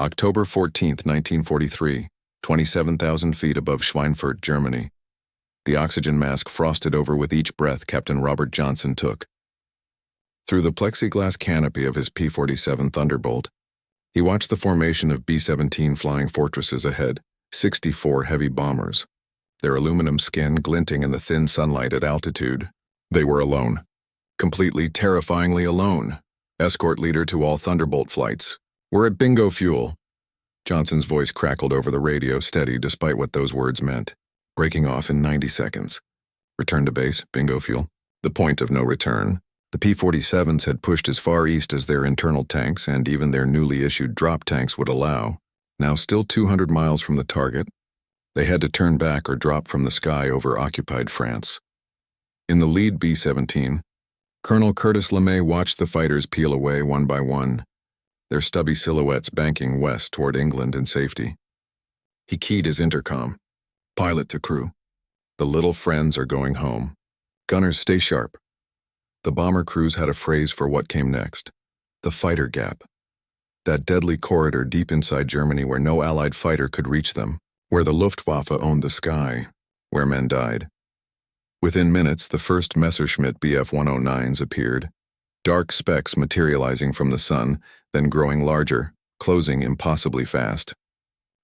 October 14, 1943, 27,000 feet above Schweinfurt, Germany. The oxygen mask frosted over with each breath Captain Robert Johnson took. Through the plexiglass canopy of his P-47 Thunderbolt, he watched the formation of B-17 flying fortresses ahead, 64 heavy bombers, their aluminum skin glinting in the thin sunlight at altitude. They were alone. Completely, terrifyingly alone. Escort leader to all Thunderbolt flights. We're at bingo fuel. Johnson's voice crackled over the radio, steady despite what those words meant. Breaking off in 90 seconds. Return to base, bingo fuel. The point of no return. The P-47s had pushed as far east as their internal tanks and even their newly issued drop tanks would allow. Now still 200 miles from the target, they had to turn back or drop from the sky over occupied France. In the lead B-17, Colonel Curtis LeMay watched the fighters peel away one by one, their stubby silhouettes banking west toward England in safety. He keyed his intercom. Pilot to crew. The little friends are going home. Gunners, stay sharp. The bomber crews had a phrase for what came next. The fighter gap. That deadly corridor deep inside Germany where no Allied fighter could reach them, where the Luftwaffe owned the sky, where men died. Within minutes, the first Messerschmitt Bf-109s appeared, dark specks materializing from the sun, then growing larger, closing impossibly fast.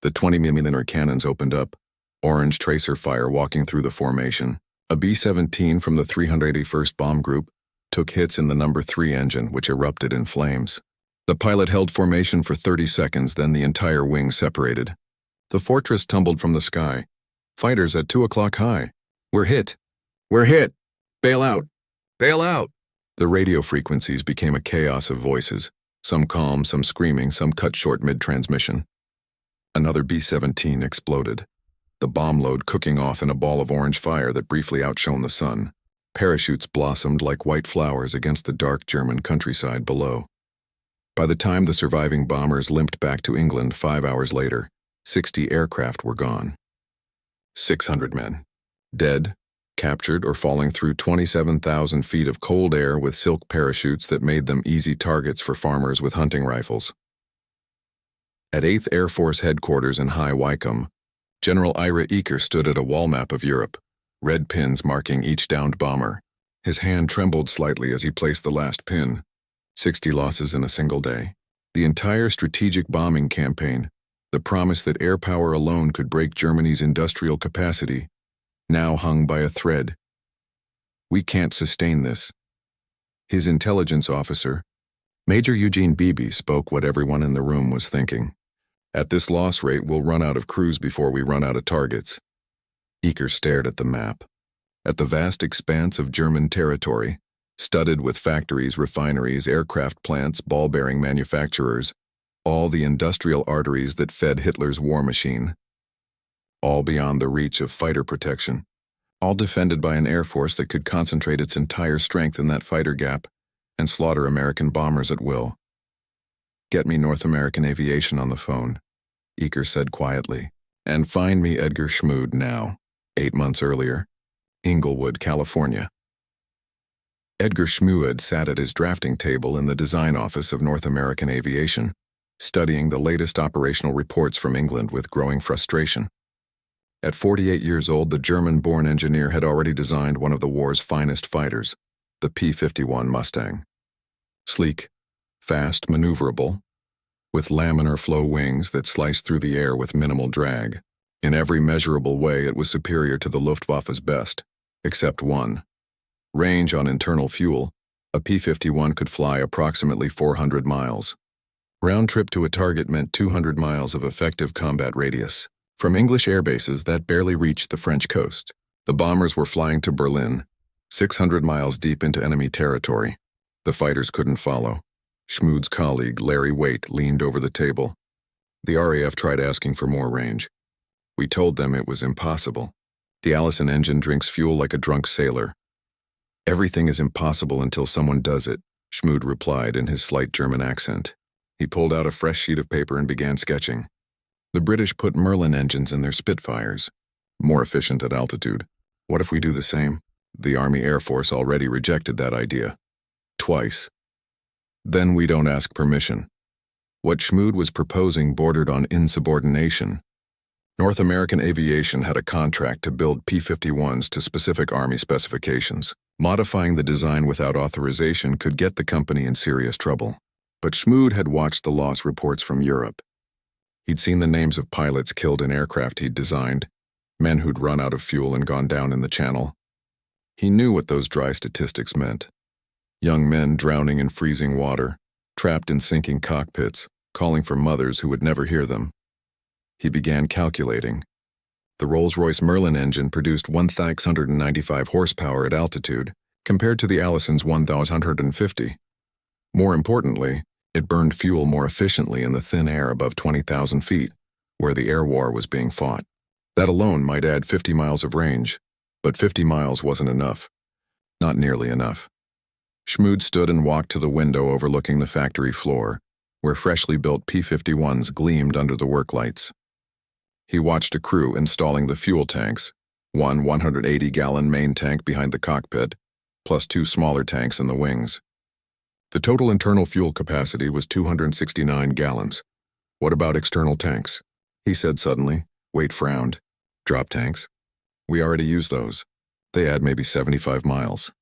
The 20mm cannons opened up, orange tracer fire walking through the formation. A B-17 from the 381st Bomb Group took hits in the number 3 engine, which erupted in flames. The pilot held formation for 30 seconds, then the entire wing separated. The fortress tumbled from the sky. Fighters at 2 o'clock high. We're hit. We're hit. Bail out. Bail out. The radio frequencies became a chaos of voices, some calm, some screaming, some cut short mid-transmission. Another B-17 exploded, the bomb load cooking off in a ball of orange fire that briefly outshone the sun. Parachutes blossomed like white flowers against the dark German countryside below. By the time the surviving bombers limped back to England 5 hours later, 60 aircraft were gone. 600 men, dead, captured, or falling through 27,000 feet of cold air with silk parachutes that made them easy targets for farmers with hunting rifles. At 8th Air Force Headquarters in High Wycombe, General Ira Eaker stood at a wall map of Europe, red pins marking each downed bomber. His hand trembled slightly as he placed the last pin. 60 losses in a single day. The entire strategic bombing campaign, the promise that air power alone could break Germany's industrial capacity, now hung by a thread. We can't sustain this. His intelligence officer, Major Eugene Beebe, spoke what everyone in the room was thinking. At this loss rate, we'll run out of crews before we run out of targets. Eaker stared at the map, at the vast expanse of German territory, studded with factories, refineries, aircraft plants, ball-bearing manufacturers, all the industrial arteries that fed Hitler's war machine. All beyond the reach of fighter protection, all defended by an air force that could concentrate its entire strength in that fighter gap and slaughter American bombers at will. Get me North American Aviation on the phone, Eaker said quietly, and find me Edgar Schmued now. 8 months earlier, Inglewood, California. Edgar Schmued sat at his drafting table in the design office of North American Aviation, studying the latest operational reports from England with growing frustration. At 48 years old, the German-born engineer had already designed one of the war's finest fighters, the P-51 Mustang. Sleek, fast, maneuverable, with laminar flow wings that sliced through the air with minimal drag. In every measurable way, it was superior to the Luftwaffe's best, except one. Range on internal fuel, a P-51 could fly approximately 400 miles. Round trip to a target meant 200 miles of effective combat radius. From English air bases, that barely reached the French coast. The bombers were flying to Berlin, 600 miles deep into enemy territory. The fighters couldn't follow. Schmued's colleague, Larry Waite, leaned over the table. The RAF tried asking for more range. We told them it was impossible. The Allison engine drinks fuel like a drunk sailor. Everything is impossible until someone does it, Schmued replied in his slight German accent. He pulled out a fresh sheet of paper and began sketching. The British put Merlin engines in their Spitfires, more efficient at altitude. What if we do the same? The Army Air Force already rejected that idea. Twice. Then we don't ask permission. What Schmued was proposing bordered on insubordination. North American Aviation had a contract to build P-51s to specific Army specifications. Modifying the design without authorization could get the company in serious trouble. But Schmued had watched the loss reports from Europe. He'd seen the names of pilots killed in aircraft he'd designed, men who'd run out of fuel and gone down in the channel. He knew what those dry statistics meant. Young men drowning in freezing water, trapped in sinking cockpits, calling for mothers who would never hear them. He began calculating. The Rolls-Royce Merlin engine produced 1,695 horsepower at altitude, compared to the Allison's 1,150. More importantly, it burned fuel more efficiently in the thin air above 20,000 feet, where the air war was being fought. That alone might add 50 miles of range, but 50 miles wasn't enough. Not nearly enough. Schmued stood and walked to the window overlooking the factory floor, where freshly built P-51s gleamed under the work lights. He watched a crew installing the fuel tanks, one 180-gallon main tank behind the cockpit, plus two smaller tanks in the wings. The total internal fuel capacity was 269 gallons. What about external tanks? He said suddenly. Wade frowned. Drop tanks? We already use those. They add maybe 75 miles.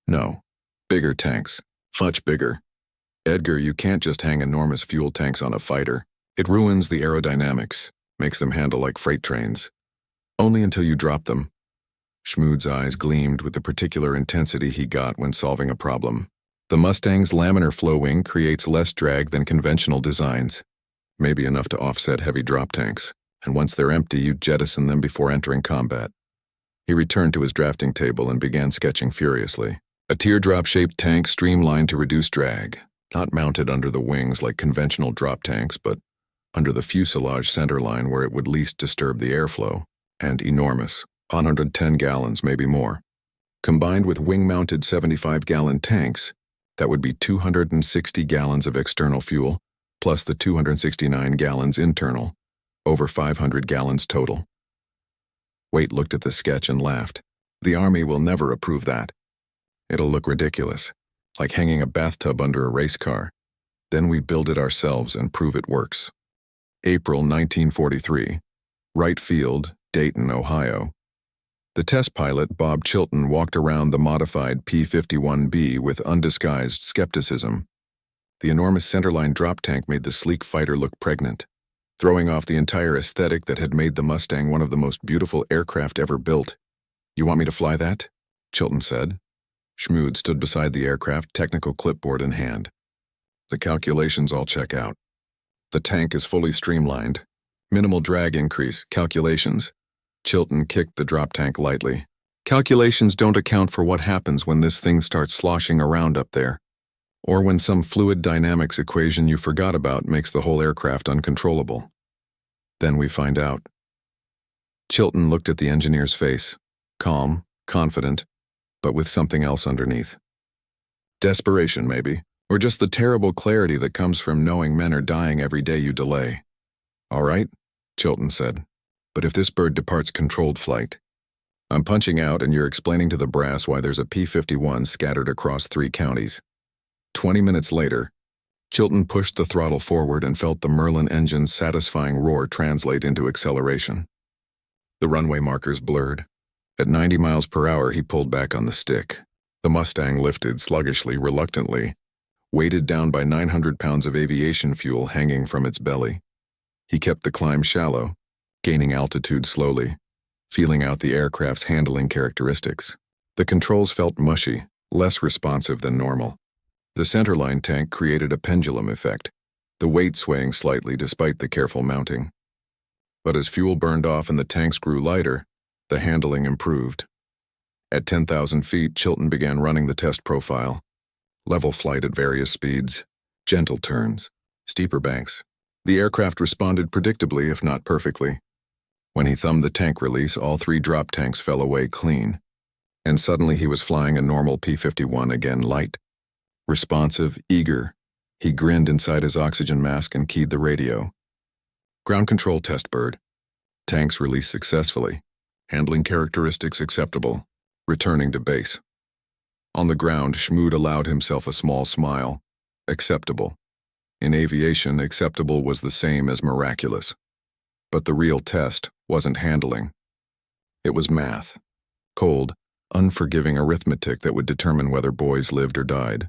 No. Bigger tanks. Much bigger. Edgar, you can't just hang enormous fuel tanks on a fighter. It ruins the aerodynamics, makes them handle like freight trains. Only until you drop them. Schmued's eyes gleamed with the particular intensity he got when solving a problem. The Mustang's laminar flow wing creates less drag than conventional designs. Maybe enough to offset heavy drop tanks, and once they're empty, you jettison them before entering combat. He returned to his drafting table and began sketching furiously. A teardrop-shaped tank streamlined to reduce drag, not mounted under the wings like conventional drop tanks, but under the fuselage centerline where it would least disturb the airflow, and enormous, 110 gallons, maybe more. Combined with wing-mounted 75-gallon tanks, that would be 260 gallons of external fuel, plus the 269 gallons internal, over 500 gallons total. Waite looked at the sketch and laughed. The Army will never approve that. It'll look ridiculous, like hanging a bathtub under a race car. Then we build it ourselves and prove it works. April 1943. Wright Field, Dayton, Ohio. The test pilot, Bob Chilton, walked around the modified P-51B with undisguised skepticism. The enormous centerline drop tank made the sleek fighter look pregnant, throwing off the entire aesthetic that had made the Mustang one of the most beautiful aircraft ever built. "You want me to fly that?" Chilton said. Schmued stood beside the aircraft, technical clipboard in hand. The calculations all check out. The tank is fully streamlined. Minimal drag increase. Calculations. Chilton kicked the drop tank lightly. Calculations don't account for what happens when this thing starts sloshing around up there, or when some fluid dynamics equation you forgot about makes the whole aircraft uncontrollable. Then we find out. Chilton looked at the engineer's face, calm, confident, but with something else underneath. Desperation, maybe, or just the terrible clarity that comes from knowing men are dying every day you delay. "All right," Chilton said, "but if this bird departs controlled flight, I'm punching out and you're explaining to the brass why there's a P-51 scattered across 3 counties. 20 minutes later, Chilton pushed the throttle forward and felt the Merlin engine's satisfying roar translate into acceleration. The runway markers blurred. At 90 miles per hour, he pulled back on the stick. The Mustang lifted sluggishly, reluctantly, weighted down by 900 pounds of aviation fuel hanging from its belly. He kept the climb shallow, gaining altitude slowly, feeling out the aircraft's handling characteristics. The controls felt mushy, less responsive than normal. The centerline tank created a pendulum effect, the weight swaying slightly despite the careful mounting. But as fuel burned off and the tanks grew lighter, the handling improved. At 10,000 feet, Chilton began running the test profile. Level flight at various speeds, gentle turns, steeper banks. The aircraft responded predictably, if not perfectly. When he thumbed the tank release, all 3 drop tanks fell away clean. And suddenly he was flying a normal P-51 again, light. Responsive, eager. He grinned inside his oxygen mask and keyed the radio. "Ground control test bird. Tanks released successfully. Handling characteristics acceptable. Returning to base." On the ground, Schmued allowed himself a small smile. Acceptable. In aviation, acceptable was the same as miraculous. But the real test wasn't handling. It was math. Cold, unforgiving arithmetic that would determine whether boys lived or died.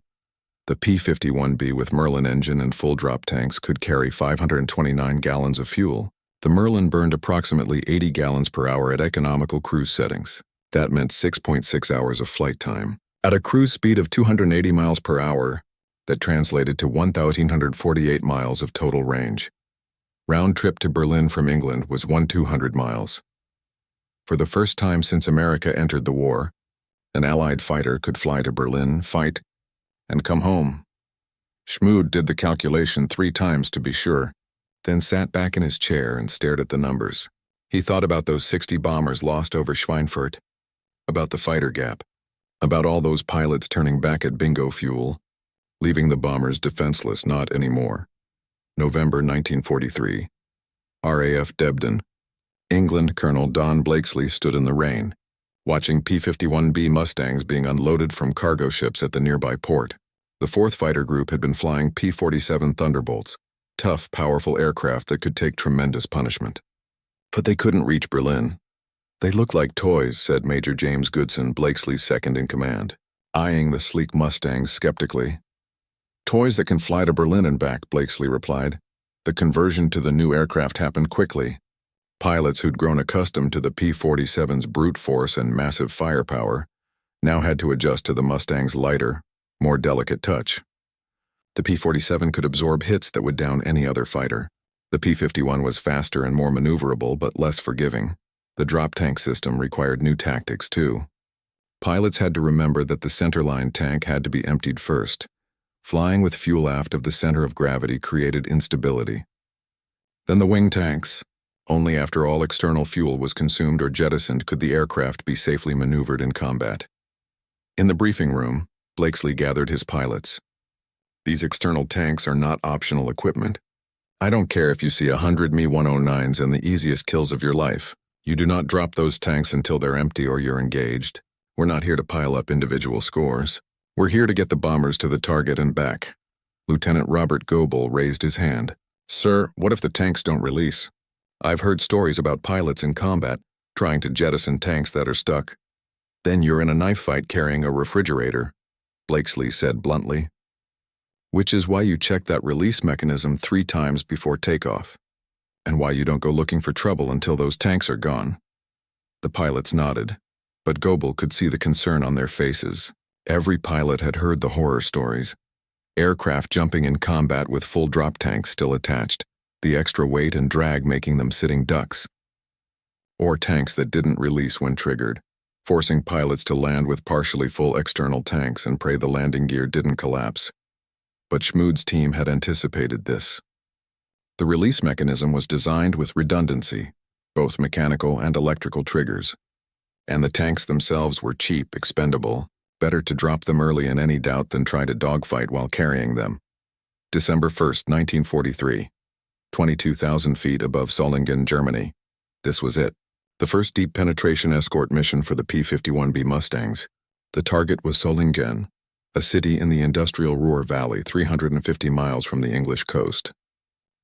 The P-51B with Merlin engine and full drop tanks could carry 529 gallons of fuel. The Merlin burned approximately 80 gallons per hour at economical cruise settings. That meant 6.6 hours of flight time. At a cruise speed of 280 miles per hour, that translated to 1,848 miles of total range. Round trip to Berlin from England was 1,200 miles. For the first time since America entered the war, an Allied fighter could fly to Berlin, fight, and come home. Schmued did the calculation 3 times to be sure, then sat back in his chair and stared at the numbers. He thought about those 60 bombers lost over Schweinfurt, about the fighter gap, about all those pilots turning back at bingo fuel, leaving the bombers defenseless not anymore. November 1943. RAF Debden. England Colonel Don Blakesley stood in the rain, watching P-51B Mustangs being unloaded from cargo ships at the nearby port. The 4th Fighter Group had been flying P-47 Thunderbolts, tough, powerful aircraft that could take tremendous punishment. But they couldn't reach Berlin. They looked like toys, said Major James Goodson, Blakesley's second-in-command, eyeing the sleek Mustangs skeptically. Toys that can fly to Berlin and back, Blakesley replied. The conversion to the new aircraft happened quickly. Pilots who'd grown accustomed to the P-47's brute force and massive firepower now had to adjust to the Mustang's lighter, more delicate touch. The P-47 could absorb hits that would down any other fighter. The P-51 was faster and more maneuverable but less forgiving. The drop tank system required new tactics too. Pilots had to remember that the centerline tank had to be emptied first. Flying with fuel aft of the center of gravity created instability. Then the wing tanks. Only after all external fuel was consumed or jettisoned could the aircraft be safely maneuvered in combat. In the briefing room, Blakesley gathered his pilots. These external tanks are not optional equipment. I don't care if you see 100 Me-109s and the easiest kills of your life. You do not drop those tanks until they're empty or you're engaged. We're not here to pile up individual scores. We're here to get the bombers to the target and back. Lieutenant Robert Goebel raised his hand. Sir, what if the tanks don't release? I've heard stories about pilots in combat trying to jettison tanks that are stuck. Then you're in a knife fight carrying a refrigerator, Blakesley said bluntly. Which is why you check that release mechanism 3 times before takeoff, and why you don't go looking for trouble until those tanks are gone. The pilots nodded, but Goebel could see the concern on their faces. Every pilot had heard the horror stories. Aircraft jumping in combat with full drop tanks still attached, the extra weight and drag making them sitting ducks. Or tanks that didn't release when triggered, forcing pilots to land with partially full external tanks and pray the landing gear didn't collapse. But Schmued's team had anticipated this. The release mechanism was designed with redundancy, both mechanical and electrical triggers. And the tanks themselves were cheap, expendable. Better to drop them early in any doubt than try to dogfight while carrying them. December 1st, 1943. 22,000 feet above Solingen, Germany. This was it. The first deep penetration escort mission for the P-51B Mustangs. The target was Solingen, a city in the industrial Ruhr Valley 350 miles from the English coast.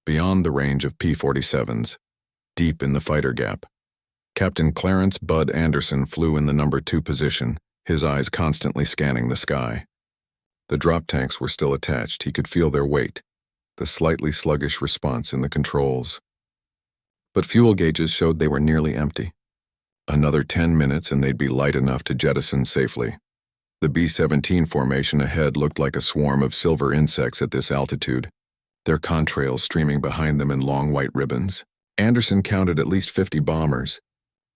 Beyond the range of P-47s, deep in the fighter gap. Captain Clarence Bud Anderson flew in the number 2 position, his eyes constantly scanning the sky. The drop tanks were still attached. He could feel their weight, the slightly sluggish response in the controls. But fuel gauges showed they were nearly empty. Another 10 minutes and they'd be light enough to jettison safely. The B-17 formation ahead looked like a swarm of silver insects at this altitude, their contrails streaming behind them in long white ribbons. Anderson counted at least 50 bombers.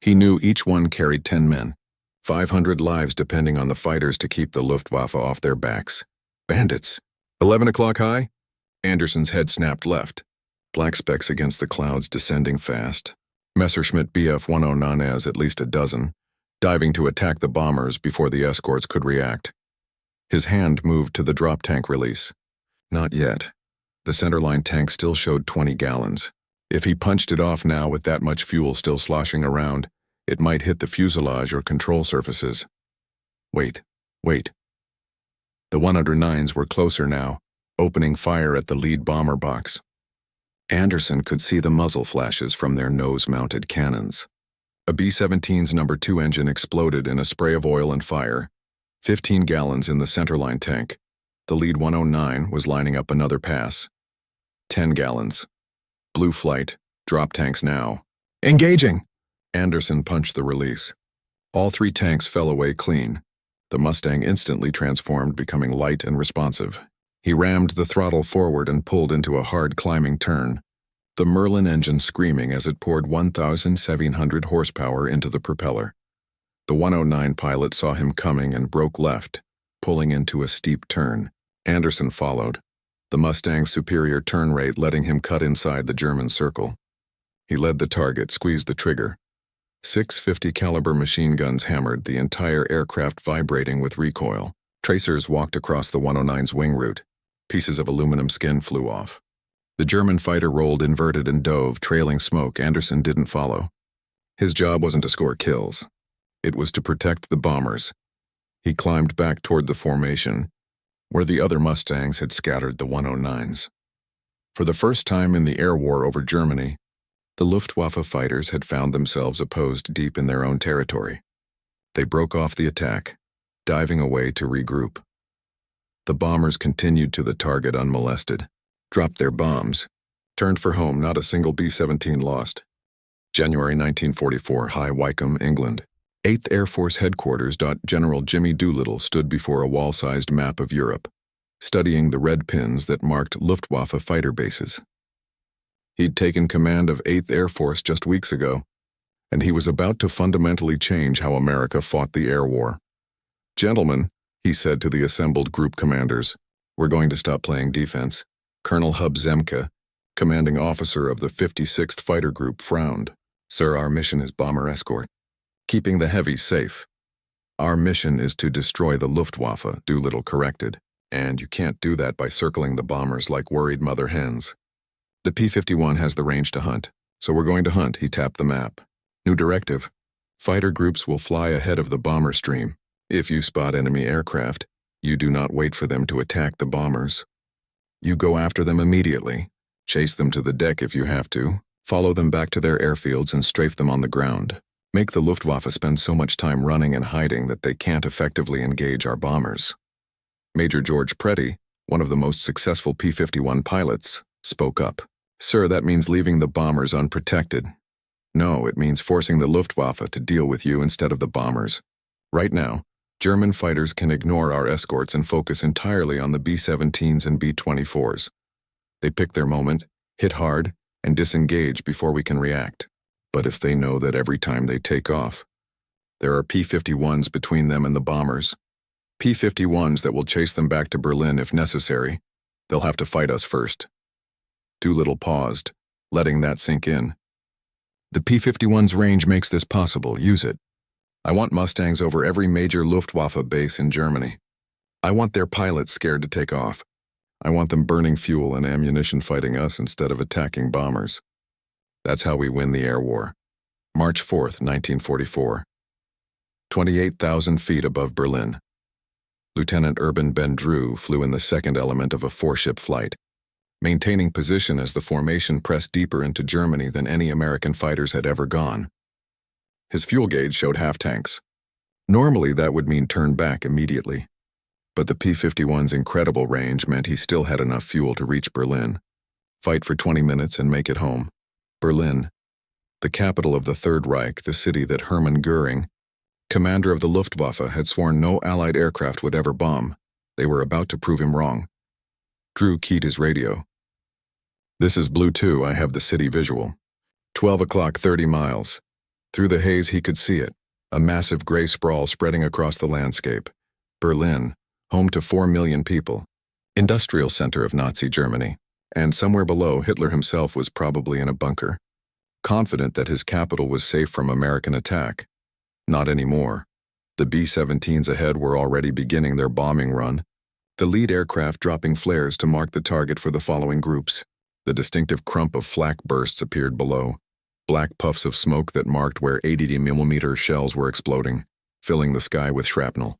He knew each one carried 10 men. 500 lives depending on the fighters to keep the Luftwaffe off their backs. Bandits. 11 o'clock high? Anderson's head snapped left. Black specks against the clouds descending fast. Messerschmitt Bf-109s at least a dozen, diving to attack the bombers before the escorts could react. His hand moved to the drop tank release. Not yet. The centerline tank still showed 20 gallons. If he punched it off now with that much fuel still sloshing around, it might hit the fuselage or control surfaces. Wait. The 109s were closer now, opening fire at the lead bomber box. Anderson could see the muzzle flashes from their nose-mounted cannons. A B-17's No. 2 engine exploded in a spray of oil and fire, 15 gallons in the centerline tank. The lead 109 was lining up another pass. 10 gallons. Blue flight, drop tanks now. Engaging! Anderson punched the release. All 3 tanks fell away clean. The Mustang instantly transformed, becoming light and responsive. He rammed the throttle forward and pulled into a hard climbing turn, the Merlin engine screaming as it poured 1,700 horsepower into the propeller. The 109 pilot saw him coming and broke left, pulling into a steep turn. Anderson followed, the Mustang's superior turn rate letting him cut inside the German circle. He led the target, squeezed the trigger. 650 caliber machine guns hammered, the entire aircraft vibrating with recoil. Tracers walked across the 109's wing route. Pieces of aluminum skin flew off. The German fighter rolled inverted and dove, trailing smoke. Anderson didn't follow. His job wasn't to score kills. It was to protect the bombers. He climbed back toward the formation, where the other Mustangs had scattered the 109s. For the first time in the air war over Germany, the Luftwaffe fighters had found themselves opposed deep in their own territory. They broke off the attack, diving away to regroup. The bombers continued to the target unmolested, dropped their bombs, turned for home, not a single B-17 lost. January 1944, High Wycombe, England. 8th Air Force Headquarters. General Jimmy Doolittle stood before a wall-sized map of Europe, studying the red pins that marked Luftwaffe fighter bases. He'd taken command of 8th Air Force just weeks ago, and he was about to fundamentally change how America fought the air war. "Gentlemen," he said to the assembled group commanders, "we're going to stop playing defense." Colonel Hub Zemke, commanding officer of the 56th Fighter Group, frowned. "Sir, our mission is bomber escort, keeping the heavies safe." "Our mission is to destroy the Luftwaffe," Doolittle corrected, "and you can't do that by circling the bombers like worried mother hens. The P-51 has the range to hunt, so we're going to hunt." He tapped the map. "New directive. Fighter groups will fly ahead of the bomber stream. If you spot enemy aircraft, you do not wait for them to attack the bombers. You go after them immediately, chase them to the deck if you have to, follow them back to their airfields and strafe them on the ground. Make the Luftwaffe spend so much time running and hiding that they can't effectively engage our bombers." Major George Preddy, one of the most successful P-51 pilots, spoke up. "Sir, that means leaving the bombers unprotected." "No, it means forcing the Luftwaffe to deal with you instead of the bombers. Right now, German fighters can ignore our escorts and focus entirely on the B-17s and B-24s. They pick their moment, hit hard, and disengage before we can react. But if they know that every time they take off, there are P-51s between them and the bombers, P-51s that will chase them back to Berlin if necessary, they'll have to fight us first." Doolittle paused, letting that sink in. "The P-51's range makes this possible. Use it. I want Mustangs over every major Luftwaffe base in Germany. I want their pilots scared to take off. I want them burning fuel and ammunition fighting us instead of attacking bombers. That's how we win the air war." March 4th, 1944. 28,000 feet above Berlin. Lieutenant Urban Ben Drew flew in the second element of a 4-ship flight, maintaining position as the formation pressed deeper into Germany than any American fighters had ever gone. His fuel gauge showed half tanks. Normally that would mean turn back immediately, but the P-51's incredible range meant he still had enough fuel to reach Berlin, fight for 20 minutes and make it home. Berlin, the capital of the Third Reich, the city that Hermann Göring, commander of the Luftwaffe, had sworn no Allied aircraft would ever bomb. They were about to prove him wrong. Drew keyed his radio. "This is Blue 2, I have the city visual. 12 o'clock, 30 miles. Through the haze he could see it, a massive gray sprawl spreading across the landscape. Berlin, home to 4 million people, industrial center of Nazi Germany, and somewhere below Hitler himself was probably in a bunker, confident that his capital was safe from American attack. Not anymore. The B-17s ahead were already beginning their bombing run, the lead aircraft dropping flares to mark the target for the following groups. The distinctive crump of flak bursts appeared below, black puffs of smoke that marked where 80mm shells were exploding, filling the sky with shrapnel.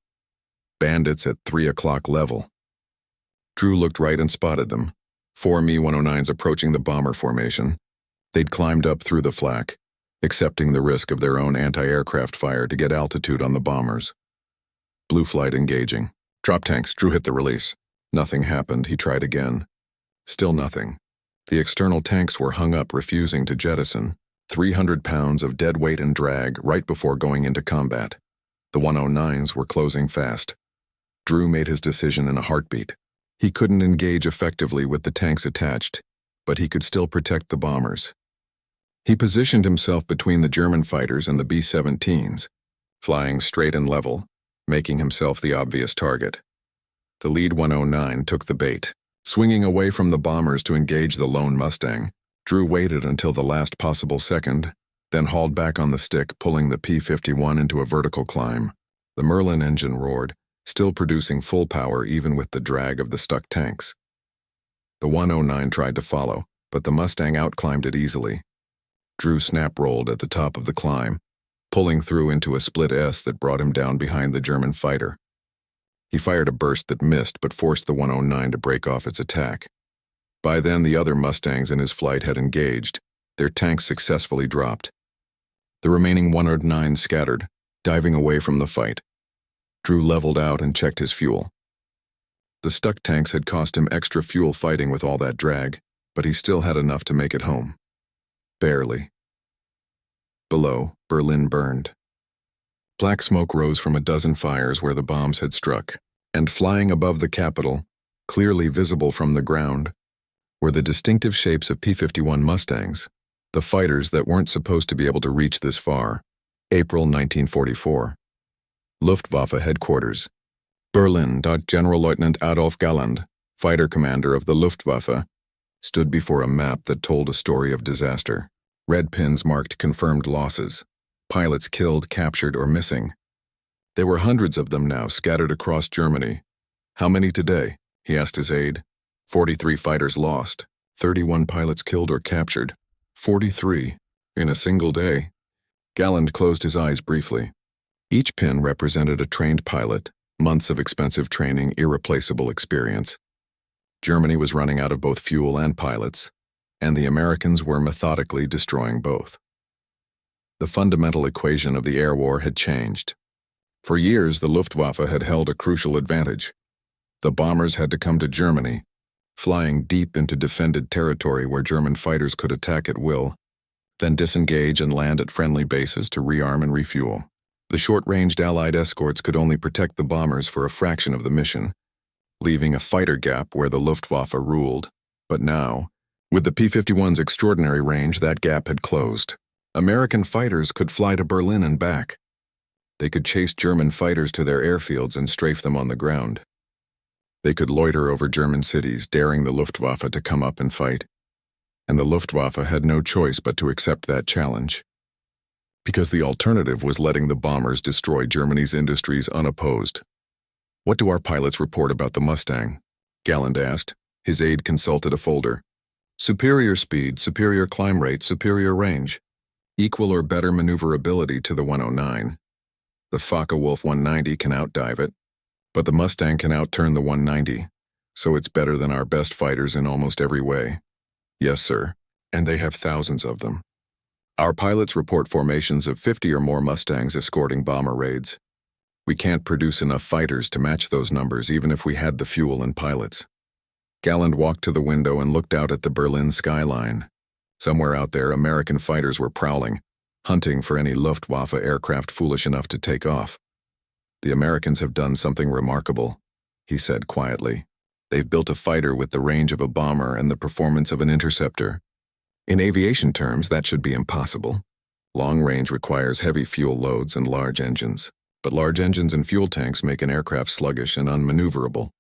Bandits at 3 o'clock level. Drew looked right and spotted them. 4 Me-109s approaching the bomber formation. They'd climbed up through the flak, accepting the risk of their own anti-aircraft fire to get altitude on the bombers. Blue flight engaging. Drop tanks. Drew hit the release. Nothing happened. He tried again. Still nothing. The external tanks were hung up, refusing to jettison. 300 pounds of dead weight and drag right before going into combat. The 109s were closing fast. Drew made his decision in a heartbeat. He couldn't engage effectively with the tanks attached, but he could still protect the bombers. He positioned himself between the German fighters and the B-17s, flying straight and level, making himself the obvious target. The lead 109 took the bait. Swinging away from the bombers to engage the lone Mustang, Drew waited until the last possible second, then hauled back on the stick, pulling the P-51 into a vertical climb. The Merlin engine roared, still producing full power even with the drag of the stuck tanks. The 109 tried to follow, but the Mustang outclimbed it easily. Drew snap-rolled at the top of the climb, pulling through into a split S that brought him down behind the German fighter. He fired a burst that missed but forced the 109 to break off its attack. By then, the other Mustangs in his flight had engaged. Their tanks successfully dropped. The remaining 109 scattered, diving away from the fight. Drew leveled out and checked his fuel. The stuck tanks had cost him extra fuel fighting with all that drag, but he still had enough to make it home. Barely. Below, Berlin burned. Black smoke rose from a dozen fires where the bombs had struck, and flying above the capital, clearly visible from the ground, were the distinctive shapes of P-51 Mustangs, the fighters that weren't supposed to be able to reach this far. April 1944. Luftwaffe headquarters. Berlin. Generalleutnant Adolf Galland, fighter commander of the Luftwaffe, stood before a map that told a story of disaster. Red pins marked confirmed losses. Pilots killed, captured, or missing. There were hundreds of them now scattered across Germany. How many today? He asked his aide. 43 fighters lost, 31 pilots killed or captured. 43 in a single day. Galland closed his eyes briefly. Each pin represented a trained pilot, months of expensive training, irreplaceable experience. Germany was running out of both fuel and pilots, and the Americans were methodically destroying both. The fundamental equation of the air war had changed. For years, the Luftwaffe had held a crucial advantage. The bombers had to come to Germany, flying deep into defended territory where German fighters could attack at will, then disengage and land at friendly bases to rearm and refuel. The short-ranged Allied escorts could only protect the bombers for a fraction of the mission, leaving a fighter gap where the Luftwaffe ruled. But now, with the P-51's extraordinary range, that gap had closed. American fighters could fly to Berlin and back. They could chase German fighters to their airfields and strafe them on the ground. They could loiter over German cities, daring the Luftwaffe to come up and fight. And the Luftwaffe had no choice but to accept that challenge. Because the alternative was letting the bombers destroy Germany's industries unopposed. "What do our pilots report about the Mustang?" Galland asked. His aide consulted a folder. "Superior speed, superior climb rate, superior range. Equal or better maneuverability to the 109. The Focke-Wulf 190 can outdive it, but the Mustang can outturn the 190, so it's better than our best fighters in almost every way." "Yes, sir, and they have thousands of them. Our pilots report formations of 50 or more Mustangs escorting bomber raids. We can't produce enough fighters to match those numbers even if we had the fuel and pilots." Galland walked to the window and looked out at the Berlin skyline. Somewhere out there, American fighters were prowling, hunting for any Luftwaffe aircraft foolish enough to take off. "The Americans have done something remarkable," he said quietly. "They've built a fighter with the range of a bomber and the performance of an interceptor. In aviation terms, that should be impossible. Long range requires heavy fuel loads and large engines, but large engines and fuel tanks make an aircraft sluggish and unmaneuverable."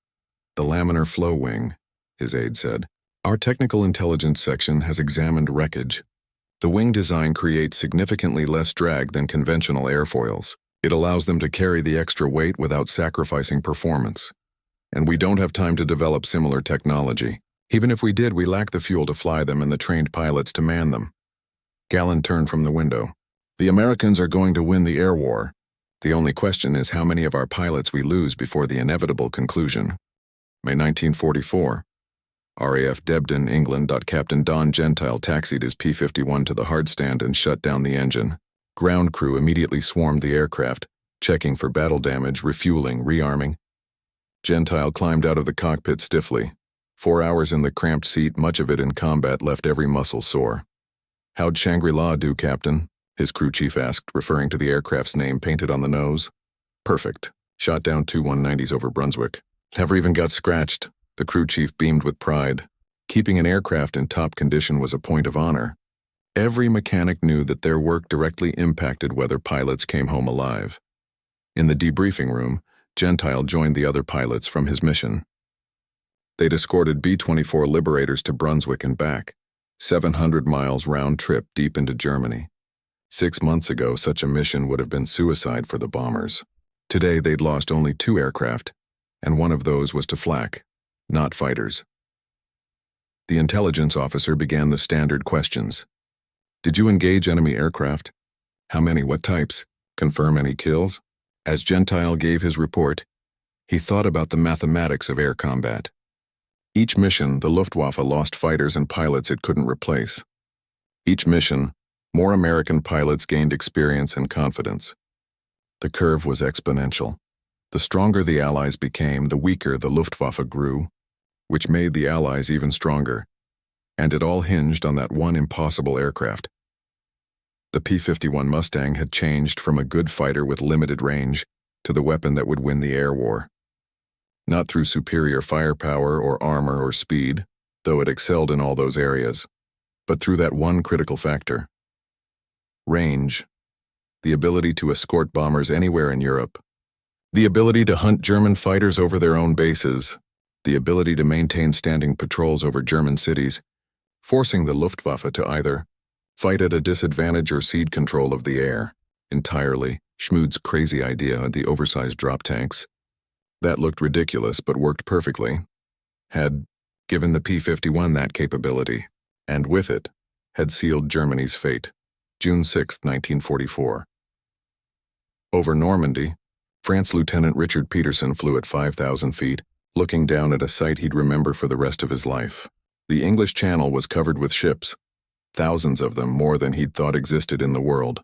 "The laminar flow wing," his aide said. "Our technical intelligence section has examined wreckage. The wing design creates significantly less drag than conventional airfoils. It allows them to carry the extra weight without sacrificing performance. And we don't have time to develop similar technology. Even if we did, we lack the fuel to fly them and the trained pilots to man them." Galland turned from the window. "The Americans are going to win the air war. The only question is how many of our pilots we lose before the inevitable conclusion." May 1944. RAF Debden, England. Captain Don Gentile taxied his P-51 to the hardstand and shut down the engine. Ground crew immediately swarmed the aircraft, checking for battle damage, refueling, rearming. Gentile climbed out of the cockpit stiffly. 4 hours in the cramped seat, much of it in combat, left every muscle sore. "How'd Shangri-La do, Captain?" his crew chief asked, referring to the aircraft's name painted on the nose. "Perfect. Shot down 2 190s over Brunswick. Never even got scratched." The crew chief beamed with pride. Keeping an aircraft in top condition was a point of honor. Every mechanic knew that their work directly impacted whether pilots came home alive. In the debriefing room, Gentile joined the other pilots from his mission. They'd escorted B-24 Liberators to Brunswick and back, 700 miles round trip deep into Germany. 6 months ago, such a mission would have been suicide for the bombers. Today, they'd lost only 2 aircraft, and one of those was to flak, not fighters. The intelligence officer began the standard questions. "Did you engage enemy aircraft? How many? What types? Confirm any kills?" As Gentile gave his report, he thought about the mathematics of air combat. Each mission, the Luftwaffe lost fighters and pilots it couldn't replace. Each mission, more American pilots gained experience and confidence. The curve was exponential. The stronger the Allies became, the weaker the Luftwaffe grew, which made the Allies even stronger. And it all hinged on that one impossible aircraft. The P-51 Mustang had changed from a good fighter with limited range to the weapon that would win the air war. Not through superior firepower or armor or speed, though it excelled in all those areas, but through that one critical factor. Range. The ability to escort bombers anywhere in Europe. The ability to hunt German fighters over their own bases. The ability to maintain standing patrols over German cities, forcing the Luftwaffe to either fight at a disadvantage or cede control of the air. Entirely, Schmued's crazy idea, the oversized drop tanks. That looked ridiculous but worked perfectly. Had given the P-51 that capability, and with it, had sealed Germany's fate. June 6, 1944. Over Normandy, France Lieutenant Richard Peterson flew at 5,000 feet, looking down at a sight he'd remember for the rest of his life. The English Channel was covered with ships, thousands of them, more than he'd thought existed in the world.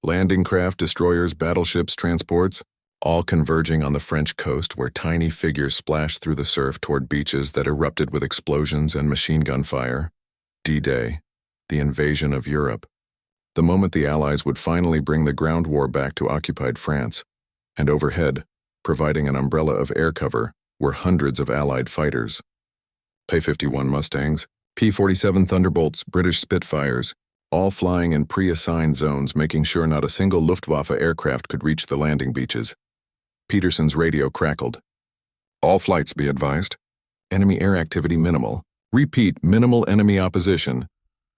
Landing craft, destroyers, battleships, transports, all converging on the French coast where tiny figures splashed through the surf toward beaches that erupted with explosions and machine gun fire. D-Day, the invasion of Europe. The moment the Allies would finally bring the ground war back to occupied France, and overhead, providing an umbrella of air cover, were hundreds of Allied fighters. P-51 Mustangs, P-47 Thunderbolts, British Spitfires, all flying in pre-assigned zones, making sure not a single Luftwaffe aircraft could reach the landing beaches. Peterson's radio crackled. "All flights, be advised. Enemy air activity minimal. Repeat, minimal enemy opposition."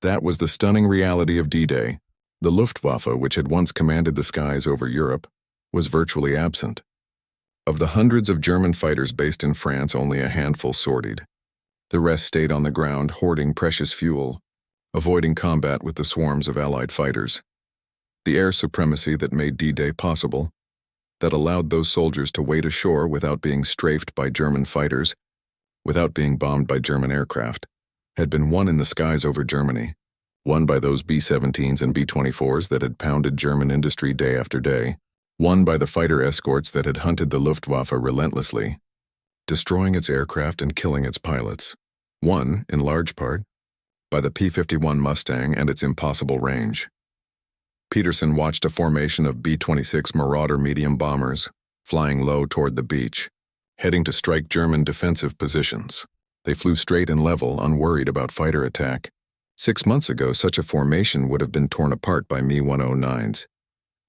That was the stunning reality of D-Day. The Luftwaffe, which had once commanded the skies over Europe, was virtually absent. Of the hundreds of German fighters based in France, only a handful sortied. The rest stayed on the ground, hoarding precious fuel, avoiding combat with the swarms of Allied fighters. The air supremacy that made D-Day possible, that allowed those soldiers to wade ashore without being strafed by German fighters, without being bombed by German aircraft, had been won in the skies over Germany, won by those B-17s and B-24s that had pounded German industry day after day, won by the fighter escorts that had hunted the Luftwaffe relentlessly, destroying its aircraft and killing its pilots, won, in large part, by the P-51 Mustang and its impossible range. Peterson watched a formation of B-26 Marauder medium bombers, flying low toward the beach, heading to strike German defensive positions. They flew straight and level, unworried about fighter attack. 6 months ago, such a formation would have been torn apart by Mi-109s.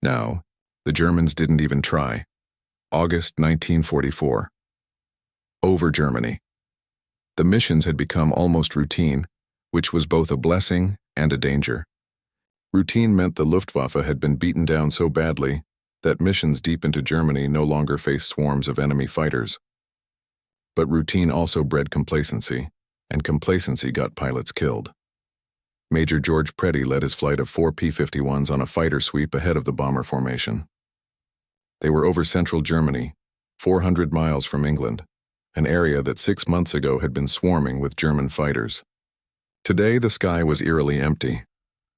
Now, the Germans didn't even try. August 1944. Over Germany. The missions had become almost routine, which was both a blessing and a danger. Routine meant the Luftwaffe had been beaten down so badly that missions deep into Germany no longer faced swarms of enemy fighters. But routine also bred complacency, and complacency got pilots killed. Major George Preddy led his flight of 4 P-51s on a fighter sweep ahead of the bomber formation. They were over central Germany, 400 miles from England, an area that 6 months ago had been swarming with German fighters. Today, the sky was eerily empty.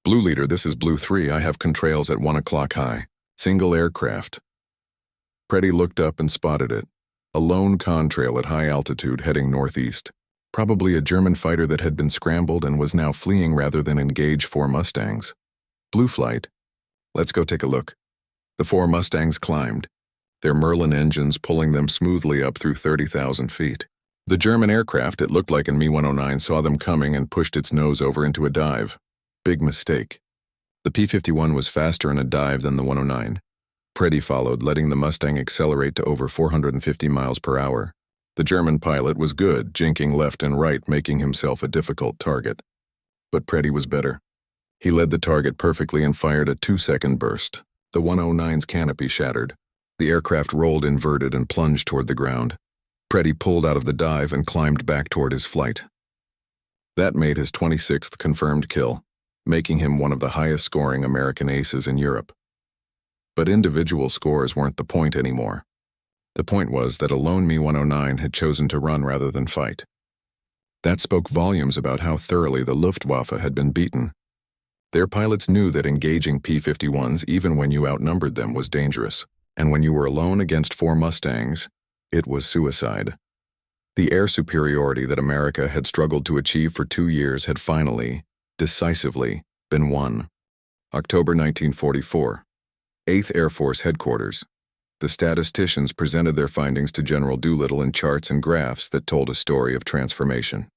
Blue Leader, this is Blue 3. I have contrails at 1 o'clock high. Single aircraft. Preddy looked up and spotted it. A lone contrail at high altitude heading northeast. Probably a German fighter that had been scrambled and was now fleeing rather than engage 4 Mustangs. Blue Flight. Let's go take a look. The 4 Mustangs climbed, their Merlin engines pulling them smoothly up through 30,000 feet. The German aircraft, it looked like in Mi-109, saw them coming and pushed its nose over into a dive. Big mistake. The P-51 was faster in a dive than the 109. Preddy followed, letting the Mustang accelerate to over 450 miles per hour. The German pilot was good, jinking left and right, making himself a difficult target. But Preddy was better. He led the target perfectly and fired a 2-second burst. The 109's canopy shattered. The aircraft rolled inverted and plunged toward the ground. Preddy pulled out of the dive and climbed back toward his flight. That made his 26th confirmed kill, making him one of the highest-scoring American aces in Europe. But individual scores weren't the point anymore. The point was that a lone Mi-109 had chosen to run rather than fight. That spoke volumes about how thoroughly the Luftwaffe had been beaten. Their pilots knew that engaging P-51s, even when you outnumbered them, was dangerous. And when you were alone against 4 Mustangs, it was suicide. The air superiority that America had struggled to achieve for 2 years had finally, decisively, been won. October 1944. 8th Air Force Headquarters. The statisticians presented their findings to General Doolittle in charts and graphs that told a story of transformation.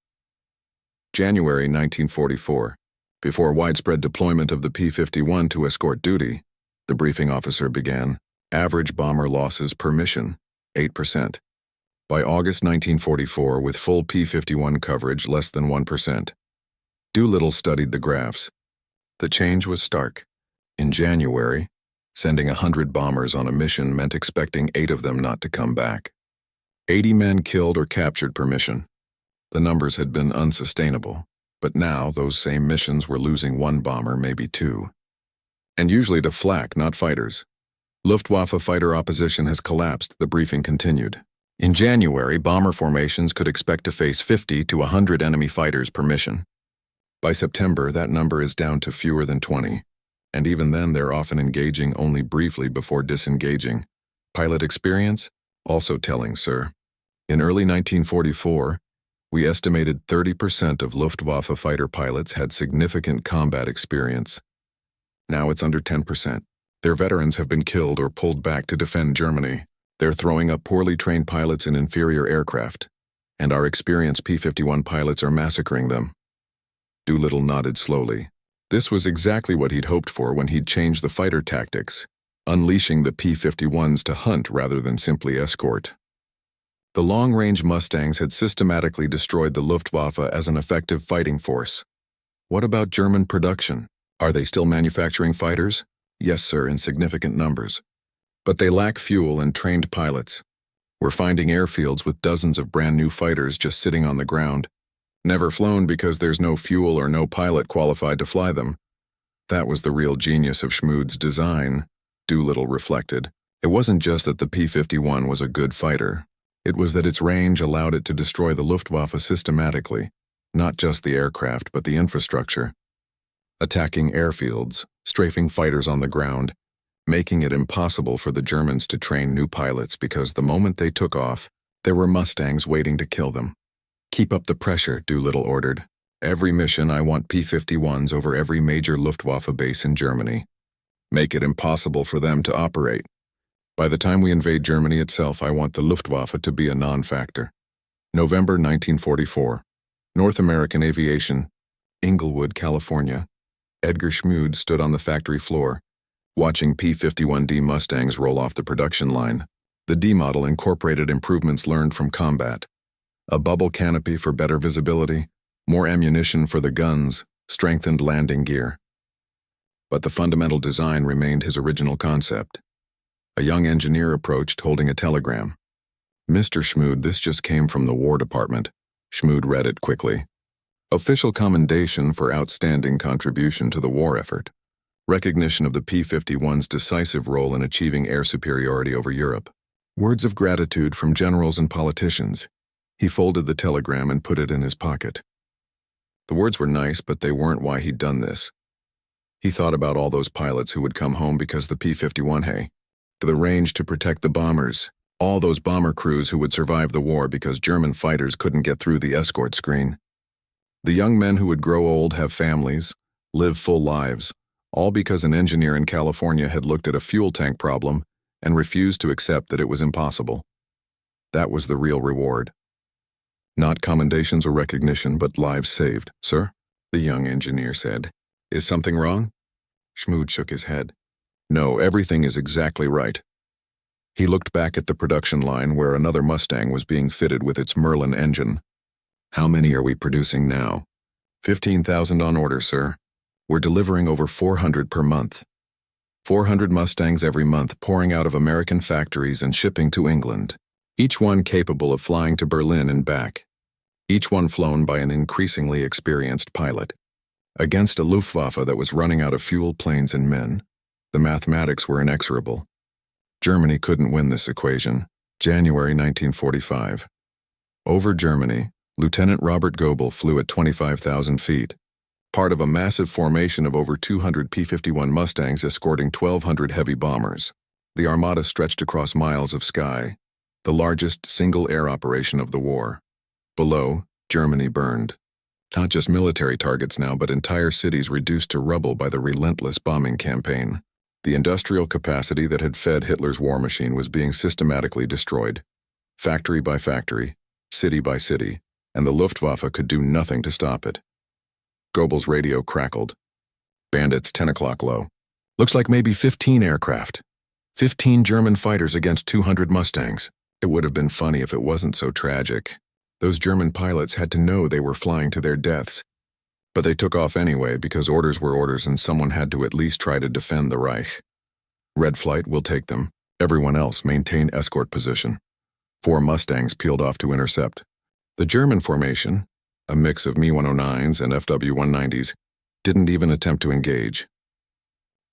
January 1944. Before widespread deployment of the P-51 to escort duty, the briefing officer began. Average bomber losses per mission, 8%. By August 1944, with full P-51 coverage, less than 1%. Doolittle studied the graphs. The change was stark. In January, sending 100 bombers on a mission meant expecting 8 of them not to come back. 80 men killed or captured per mission. The numbers had been unsustainable, but now those same missions were losing 1 bomber, maybe 2. And usually to flak, not fighters. Luftwaffe fighter opposition has collapsed, the briefing continued. In January, bomber formations could expect to face 50 to 100 enemy fighters per mission. By September, that number is down to fewer than 20, and even then they're often engaging only briefly before disengaging. Pilot experience? Also telling, sir. In early 1944, we estimated 30% of Luftwaffe fighter pilots had significant combat experience. Now it's under 10%. Their veterans have been killed or pulled back to defend Germany. They're throwing up poorly trained pilots in inferior aircraft, and our experienced P-51 pilots are massacring them. Doolittle nodded slowly. This was exactly what he'd hoped for when he'd changed the fighter tactics, unleashing the P-51s to hunt rather than simply escort. The long-range Mustangs had systematically destroyed the Luftwaffe as an effective fighting force. What about German production? Are they still manufacturing fighters? Yes, sir, in significant numbers. But they lack fuel and trained pilots. We're finding airfields with dozens of brand new fighters just sitting on the ground, never flown because there's no fuel or no pilot qualified to fly them. That was the real genius of Schmued's design, Doolittle reflected. It wasn't just that the P-51 was a good fighter. It was that its range allowed it to destroy the Luftwaffe systematically, not just the aircraft but the infrastructure. Attacking airfields, strafing fighters on the ground, making it impossible for the Germans to train new pilots because the moment they took off, there were Mustangs waiting to kill them. Keep up the pressure, Doolittle ordered. Every mission I want P-51s over every major Luftwaffe base in Germany. Make it impossible for them to operate. By the time we invade Germany itself, I want the Luftwaffe to be a non-factor. November 1944. North American Aviation, Inglewood, California. Edgar Schmued stood on the factory floor, watching P-51D Mustangs roll off the production line. The D model incorporated improvements learned from combat. A bubble canopy for better visibility, more ammunition for the guns, strengthened landing gear. But the fundamental design remained his original concept. A young engineer approached, holding a telegram. Mr. Schmued, this just came from the War Department. Schmued read it quickly. Official commendation for outstanding contribution to the war effort. Recognition of the P-51's decisive role in achieving air superiority over Europe. Words of gratitude from generals and politicians. He folded the telegram and put it in his pocket. The words were nice, but they weren't why he'd done this. He thought about all those pilots who would come home because the P-51 to the range to protect the bombers, all those bomber crews who would survive the war because German fighters couldn't get through the escort screen. The young men who would grow old, have families, live full lives, all because an engineer in California had looked at a fuel tank problem and refused to accept that it was impossible. That was the real reward. Not commendations or recognition, but lives saved, sir, the young engineer said. Is something wrong? Schmued shook his head. No, everything is exactly right. He looked back at the production line where another Mustang was being fitted with its Merlin engine. How many are we producing now? 15,000 on order, sir. We're delivering over 400 per month. 400 Mustangs every month pouring out of American factories and shipping to England. Each one capable of flying to Berlin and back. Each one flown by an increasingly experienced pilot. Against a Luftwaffe that was running out of fuel, planes, and men, the mathematics were inexorable. Germany couldn't win this equation. January 1945. Over Germany, Lieutenant Robert Goebel flew at 25,000 feet, part of a massive formation of over 200 P-51 Mustangs escorting 1,200 heavy bombers. The armada stretched across miles of sky, the largest single air operation of the war. Below, Germany burned. Not just military targets now, but entire cities reduced to rubble by the relentless bombing campaign. The industrial capacity that had fed Hitler's war machine was being systematically destroyed. Factory by factory, city by city, and the Luftwaffe could do nothing to stop it. Goebbels' radio crackled. Bandits, 10 o'clock low. Looks like maybe 15 aircraft. 15 German fighters against 200 Mustangs. It would have been funny if it wasn't so tragic. Those German pilots had to know they were flying to their deaths. But they took off anyway because orders were orders and someone had to at least try to defend the Reich. Red flight will take them. Everyone else maintain escort position. 4 Mustangs peeled off to intercept. The German formation, a mix of Me-109s and FW-190s, didn't even attempt to engage.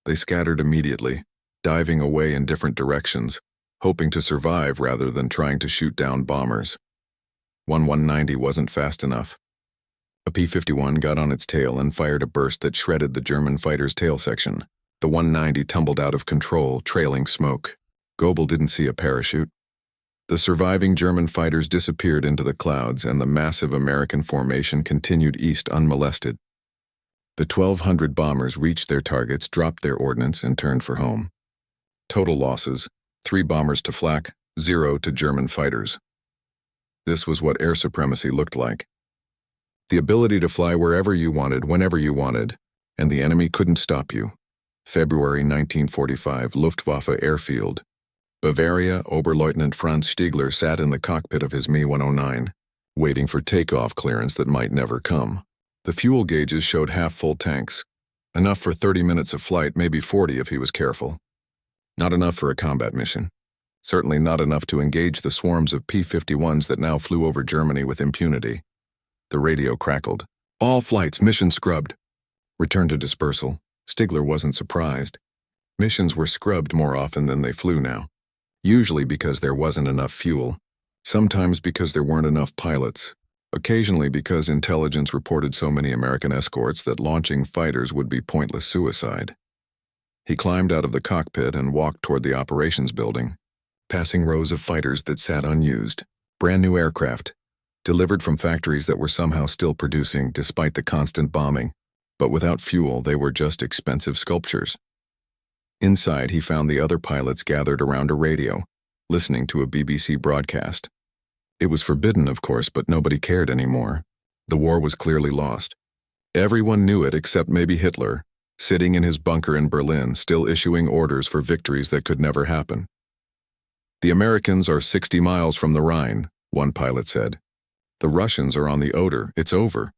They scattered immediately, diving away in different directions, hoping to survive rather than trying to shoot down bombers. 190 wasn't fast enough. A P-51 got on its tail and fired a burst that shredded the German fighter's tail section. The 190 tumbled out of control, trailing smoke. Goebel didn't see a parachute. The surviving German fighters disappeared into the clouds, and the massive American formation continued east unmolested. The 1,200 bombers reached their targets, dropped their ordnance, and turned for home. Total losses: 3 bombers to flak, 0 to German fighters. This was what air supremacy looked like. The ability to fly wherever you wanted, whenever you wanted, and the enemy couldn't stop you. February 1945, Luftwaffe Airfield. Bavaria, Oberleutnant Franz Stiegler sat in the cockpit of his Me-109, waiting for takeoff clearance that might never come. The fuel gauges showed half-full tanks. Enough for 30 minutes of flight, maybe 40 if he was careful. Not enough for a combat mission. Certainly not enough to engage the swarms of P-51s that now flew over Germany with impunity. The radio crackled. All flights, mission scrubbed. Return to dispersal. Stiegler wasn't surprised. Missions were scrubbed more often than they flew now. Usually because there wasn't enough fuel. Sometimes because there weren't enough pilots. Occasionally because intelligence reported so many American escorts that launching fighters would be pointless suicide. He climbed out of the cockpit and walked toward the operations building, passing rows of fighters that sat unused. Brand new aircraft, delivered from factories that were somehow still producing despite the constant bombing. But without fuel, they were just expensive sculptures. Inside, he found the other pilots gathered around a radio, listening to a BBC broadcast. It was forbidden, of course, but nobody cared anymore. The war was clearly lost. Everyone knew it except maybe Hitler, sitting in his bunker in Berlin, still issuing orders for victories that could never happen. The Americans are 60 miles from the Rhine, one pilot said. The Russians are on the Oder. It's over.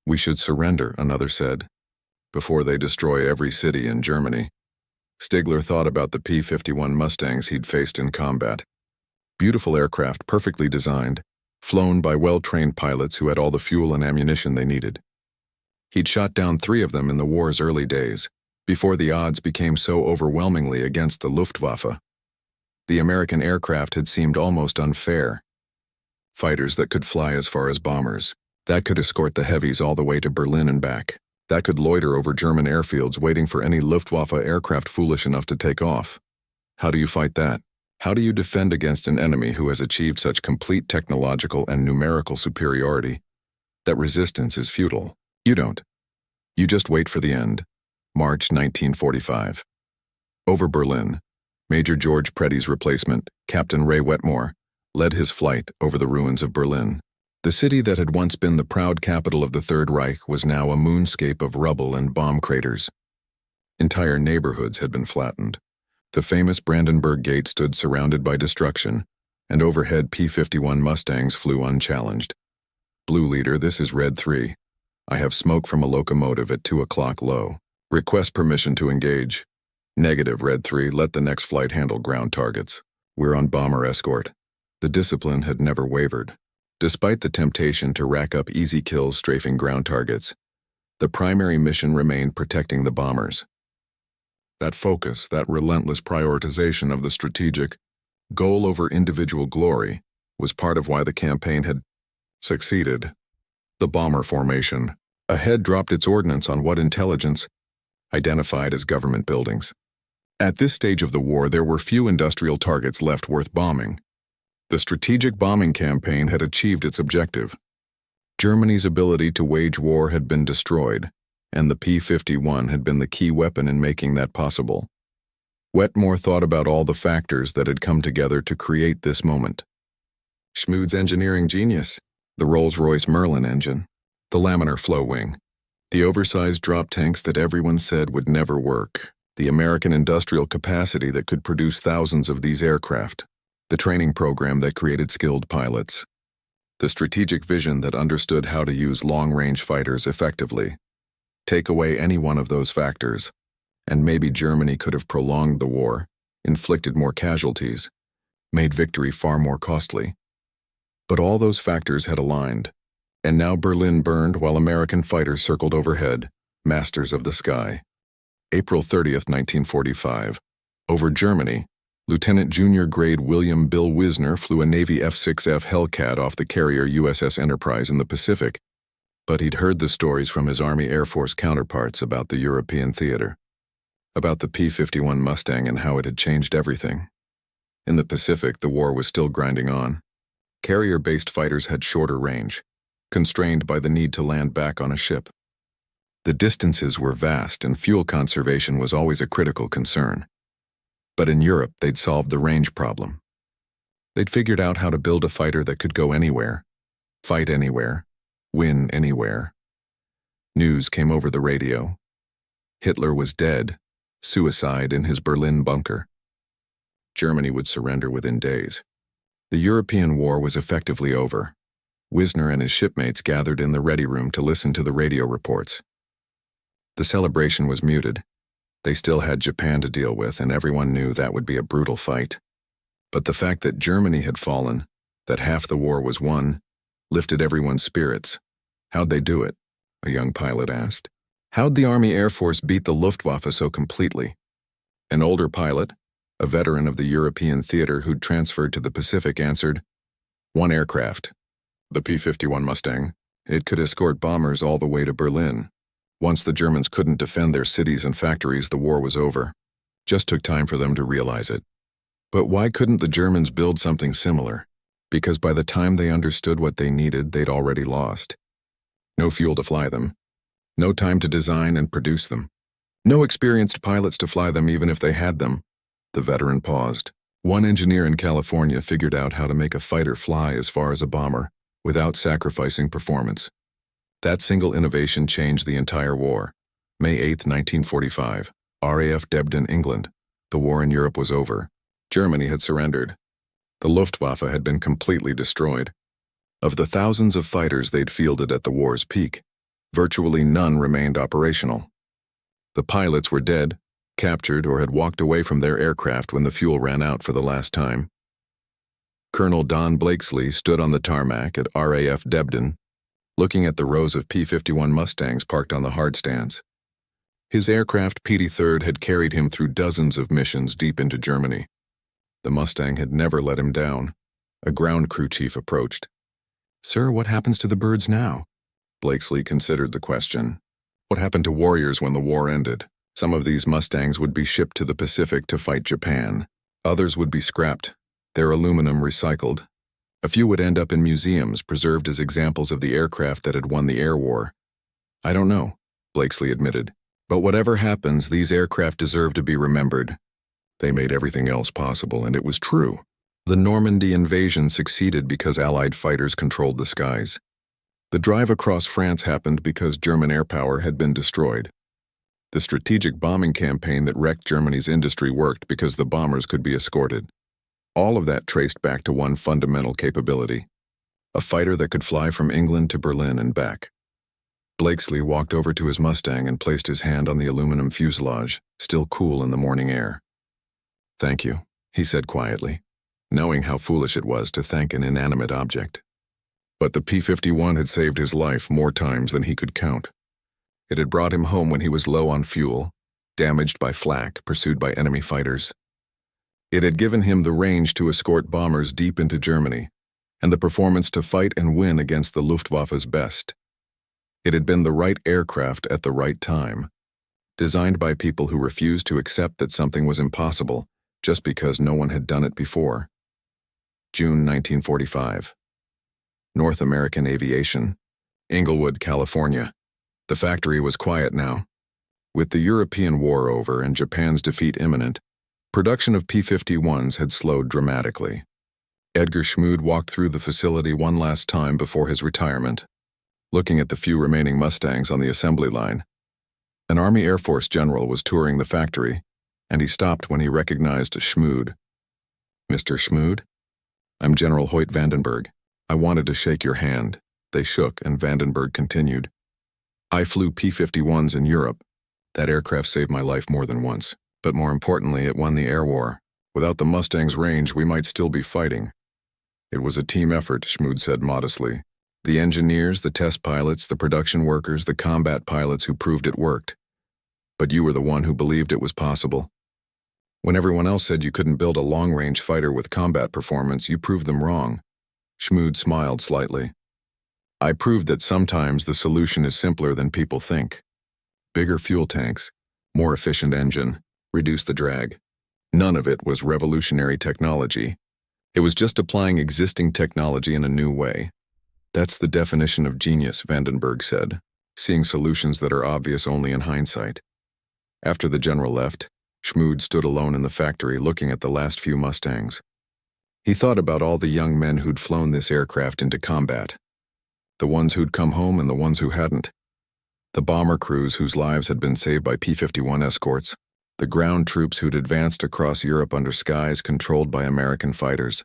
We should surrender, another said, before they destroy every city in Germany. Stiegler thought about the P-51 Mustangs he'd faced in combat. Beautiful aircraft, perfectly designed, flown by well-trained pilots who had all the fuel and ammunition they needed. He'd shot down 3 of them in the war's early days, before the odds became so overwhelmingly against the Luftwaffe. The American aircraft had seemed almost unfair. Fighters that could fly as far as bombers, that could escort the heavies all the way to Berlin and back, that could loiter over German airfields waiting for any Luftwaffe aircraft foolish enough to take off. How do you fight that? How do you defend against an enemy who has achieved such complete technological and numerical superiority that resistance is futile? You don't. You just wait for the end. March 1945. Over Berlin, Major George Preddy's replacement, Captain Ray Wetmore, led his flight over the ruins of Berlin. The city that had once been the proud capital of the Third Reich was now a moonscape of rubble and bomb craters. Entire neighborhoods had been flattened. The famous Brandenburg Gate stood surrounded by destruction, and overhead P-51 Mustangs flew unchallenged. Blue Leader, this is Red 3. I have smoke from a locomotive at 2 o'clock low. Request permission to engage. Negative, Red 3, let the next flight handle ground targets. We're on bomber escort. The discipline had never wavered. Despite the temptation to rack up easy kills strafing ground targets, the primary mission remained protecting the bombers. That focus, that relentless prioritization of the strategic goal over individual glory, was part of why the campaign had succeeded. The bomber formation. Ahead dropped its ordnance on what intelligence identified as government buildings. At this stage of the war, there were few industrial targets left worth bombing. The strategic bombing campaign had achieved its objective. Germany's ability to wage war had been destroyed, and the P-51 had been the key weapon in making that possible. Wetmore thought about all the factors that had come together to create this moment. Schmued's engineering genius, the Rolls-Royce Merlin engine, the laminar flow wing, the oversized drop tanks that everyone said would never work, the American industrial capacity that could produce thousands of these aircraft, the training program that created skilled pilots, the strategic vision that understood how to use long-range fighters effectively. Take away any one of those factors, and maybe Germany could have prolonged the war, inflicted more casualties, made victory far more costly. But all those factors had aligned, and now Berlin burned while American fighters circled overhead, masters of the sky. April 30th, 1945. Over Germany, Lieutenant Junior Grade William Bill Wisner flew a Navy F-6F Hellcat off the carrier USS Enterprise in the Pacific, but he'd heard the stories from his Army Air Force counterparts about the European theater, about the P-51 Mustang and how it had changed everything. In the Pacific, the war was still grinding on. Carrier-based fighters had shorter range, constrained by the need to land back on a ship. The distances were vast and fuel conservation was always a critical concern. But in Europe, they'd solved the range problem. They'd figured out how to build a fighter that could go anywhere, fight anywhere, win anywhere. News came over the radio. Hitler was dead, suicide in his Berlin bunker. Germany would surrender within days. The European war was effectively over. Wisner and his shipmates gathered in the ready room to listen to the radio reports. The celebration was muted. They still had Japan to deal with, and everyone knew that would be a brutal fight. But the fact that Germany had fallen, that half the war was won, lifted everyone's spirits. How'd they do it? A young pilot asked. How'd the Army Air Force beat the Luftwaffe so completely? An older pilot, a veteran of the European theater who'd transferred to the Pacific, answered, "One aircraft, the P-51 Mustang. It could escort bombers all the way to Berlin. Once the Germans couldn't defend their cities and factories, the war was over. Just took time for them to realize it. But why couldn't the Germans build something similar? Because by the time they understood what they needed, they'd already lost. No fuel to fly them. No time to design and produce them. No experienced pilots to fly them even if they had them." The veteran paused. One engineer in California figured out how to make a fighter fly as far as a bomber, without sacrificing performance. That single innovation changed the entire war. May 8, 1945, RAF Debden, England. The war in Europe was over. Germany had surrendered. The Luftwaffe had been completely destroyed. Of the thousands of fighters they'd fielded at the war's peak, virtually none remained operational. The pilots were dead, captured, or had walked away from their aircraft when the fuel ran out for the last time. Colonel Don Blakesley stood on the tarmac at RAF Debden, looking at the rows of P-51 Mustangs parked on the hardstands. His aircraft, PT-3, had carried him through dozens of missions deep into Germany. The Mustang had never let him down. A ground crew chief approached. Sir, what happens to the birds now? Blakesley considered the question. What happened to warriors when the war ended? Some of these Mustangs would be shipped to the Pacific to fight Japan. Others would be scrapped, their aluminum recycled. A few would end up in museums, preserved as examples of the aircraft that had won the air war. I don't know, Blakesley admitted. But whatever happens, these aircraft deserve to be remembered. They made everything else possible, and it was true. The Normandy invasion succeeded because Allied fighters controlled the skies. The drive across France happened because German air power had been destroyed. The strategic bombing campaign that wrecked Germany's industry worked because the bombers could be escorted. All of that traced back to one fundamental capability: a fighter that could fly from England to Berlin and back. Blakesley walked over to his Mustang and placed his hand on the aluminum fuselage, still cool in the morning air. "Thank you," he said quietly, knowing how foolish it was to thank an inanimate object. But the P-51 had saved his life more times than he could count. It had brought him home when he was low on fuel, damaged by flak, pursued by enemy fighters. It had given him the range to escort bombers deep into Germany, and the performance to fight and win against the Luftwaffe's best. It had been the right aircraft at the right time, designed by people who refused to accept that something was impossible just because no one had done it before. June 1945. North American Aviation, Inglewood, California. The factory was quiet now. With the European war over and Japan's defeat imminent, production of P-51s had slowed dramatically. Edgar Schmued walked through the facility one last time before his retirement, looking at the few remaining Mustangs on the assembly line. An Army Air Force general was touring the factory, and he stopped when he recognized Schmued. "Mr. Schmued? I'm General Hoyt Vandenberg. I wanted to shake your hand." They shook, and Vandenberg continued. "I flew P-51s in Europe. That aircraft saved my life more than once. But more importantly, it won the air war. Without the Mustang's range, we might still be fighting." "It was a team effort," Schmued said modestly. "The engineers, the test pilots, the production workers, the combat pilots who proved it worked. But you were the one who believed it was possible. When everyone else said you couldn't build a long-range fighter with combat performance, you proved them wrong." Schmued smiled slightly. "I proved that sometimes the solution is simpler than people think. Bigger fuel tanks, more efficient engine, reduce the drag. None of it was revolutionary technology. It was just applying existing technology in a new way. That's the definition of genius," Vandenberg said, seeing solutions that are obvious only in hindsight. After the general left, Schmued stood alone in the factory looking at the last few Mustangs. He thought about all the young men who'd flown this aircraft into combat. The ones who'd come home and the ones who hadn't. The bomber crews whose lives had been saved by P-51 escorts. The ground troops who'd advanced across Europe under skies controlled by American fighters.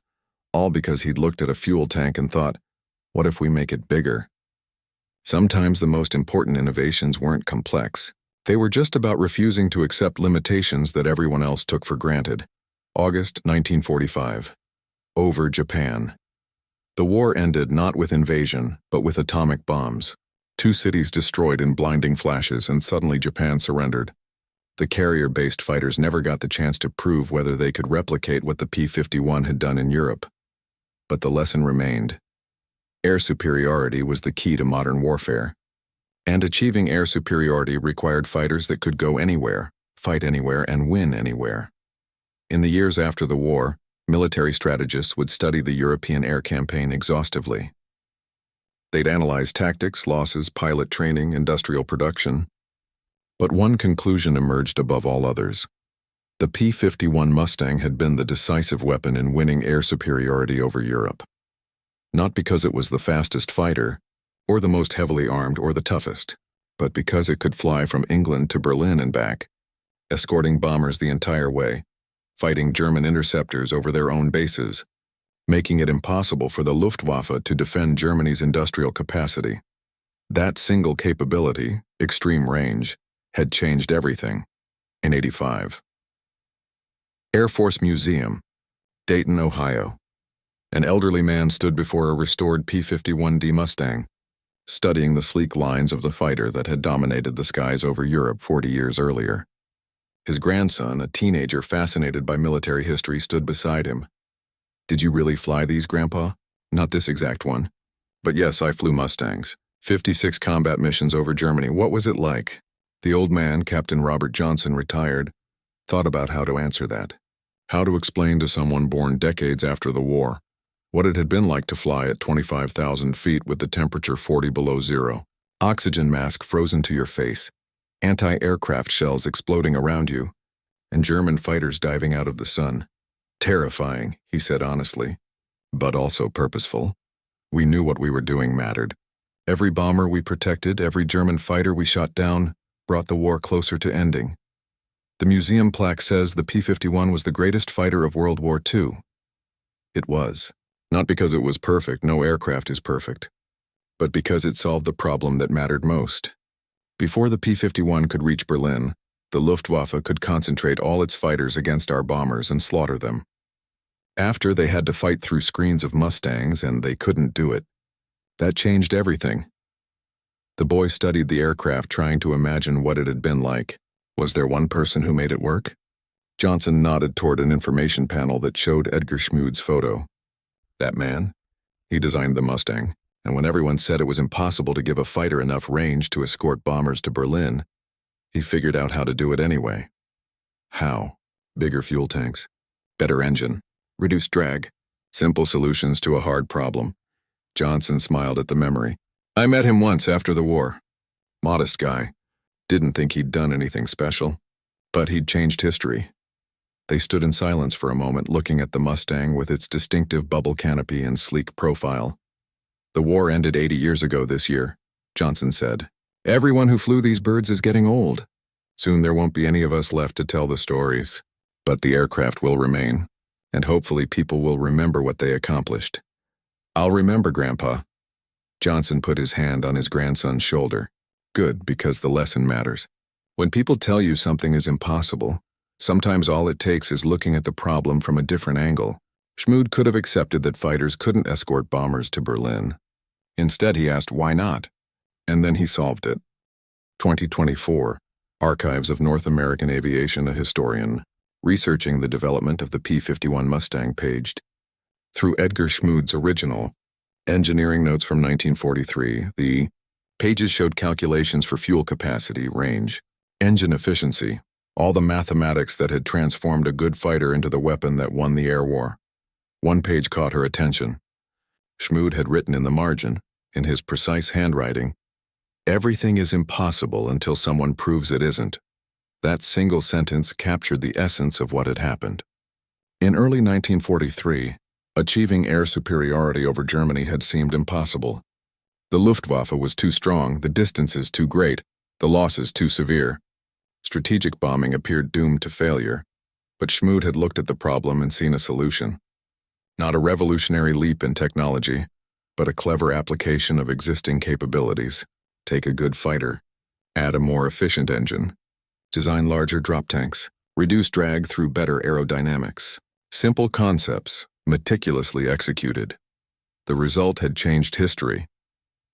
All because he'd looked at a fuel tank and thought, what if we make it bigger? Sometimes the most important innovations weren't complex. They were just about refusing to accept limitations that everyone else took for granted. August 1945. Over Japan. The war ended not with invasion, but with atomic bombs. 2 cities destroyed in blinding flashes, and suddenly Japan surrendered. The carrier-based fighters never got the chance to prove whether they could replicate what the P-51 had done in Europe. But the lesson remained. Air superiority was the key to modern warfare. And achieving air superiority required fighters that could go anywhere, fight anywhere, and win anywhere. In the years after the war, military strategists would study the European air campaign exhaustively. They'd analyze tactics, losses, pilot training, industrial production. But one conclusion emerged above all others. The P-51 Mustang had been the decisive weapon in winning air superiority over Europe. Not because it was the fastest fighter, or the most heavily armed, or the toughest, but because it could fly from England to Berlin and back, escorting bombers the entire way, fighting German interceptors over their own bases, making it impossible for the Luftwaffe to defend Germany's industrial capacity. That single capability, extreme range, had changed everything. In '85. Air Force Museum, Dayton, Ohio. An elderly man stood before a restored P-51D Mustang, studying the sleek lines of the fighter that had dominated the skies over Europe 40 years earlier. His grandson, a teenager fascinated by military history, stood beside him. "Did you really fly these, Grandpa?" "Not this exact one. But yes, I flew Mustangs. 56 combat missions over Germany. What was it like? The old man, Captain Robert Johnson, retired, thought about how to answer that. How to explain to someone born decades after the war what it had been like to fly at 25,000 feet with the temperature 40 below zero, oxygen mask frozen to your face, anti-aircraft shells exploding around you, and German fighters diving out of the sun. Terrifying, he said honestly, but also purposeful. We knew what we were doing mattered. Every bomber we protected, every German fighter we shot down, brought the war closer to ending. The museum plaque says the P-51 was the greatest fighter of World War II. It was. Not because it was perfect, no aircraft is perfect, but because it solved the problem that mattered most. Before the P-51 could reach Berlin, the Luftwaffe could concentrate all its fighters against our bombers and slaughter them. After, they had to fight through screens of Mustangs, and they couldn't do it. That changed everything. The boy studied the aircraft, trying to imagine what it had been like. Was there one person who made it work? Johnson nodded toward an information panel that showed Edgar Schmued's photo. That man? He designed the Mustang, and when everyone said it was impossible to give a fighter enough range to escort bombers to Berlin, he figured out how to do it anyway. How? Bigger fuel tanks, better engine, reduced drag, simple solutions to a hard problem. Johnson smiled at the memory. I met him once after the war. Modest guy. Didn't think he'd done anything special, but he'd changed history. They stood in silence for a moment, looking at the Mustang with its distinctive bubble canopy and sleek profile. The war ended 80 years ago this year, Johnson said. Everyone who flew these birds is getting old. Soon there won't be any of us left to tell the stories. But the aircraft will remain, and hopefully people will remember what they accomplished. I'll remember, Grandpa. Johnson put his hand on his grandson's shoulder. Good, because the lesson matters. When people tell you something is impossible, sometimes all it takes is looking at the problem from a different angle. Schmued could have accepted that fighters couldn't escort bombers to Berlin. Instead, he asked why not, and then he solved it. 2024, Archives of North American Aviation, a historian, researching the development of the P-51 Mustang, paged. Through Edgar Schmued's original, Engineering Notes from 1943, the pages showed calculations for fuel capacity, range, engine efficiency, all the mathematics that had transformed a good fighter into the weapon that won the air war. One page caught her attention. Schmued had written in the margin, in his precise handwriting, "Everything is impossible until someone proves it isn't." That single sentence captured the essence of what had happened. In early 1943, achieving air superiority over Germany had seemed impossible. The Luftwaffe was too strong, the distances too great, the losses too severe. Strategic bombing appeared doomed to failure, but Schmued had looked at the problem and seen a solution. Not a revolutionary leap in technology, but a clever application of existing capabilities. Take a good fighter, add a more efficient engine, design larger drop tanks, reduce drag through better aerodynamics. Simple concepts, meticulously executed. The result had changed history.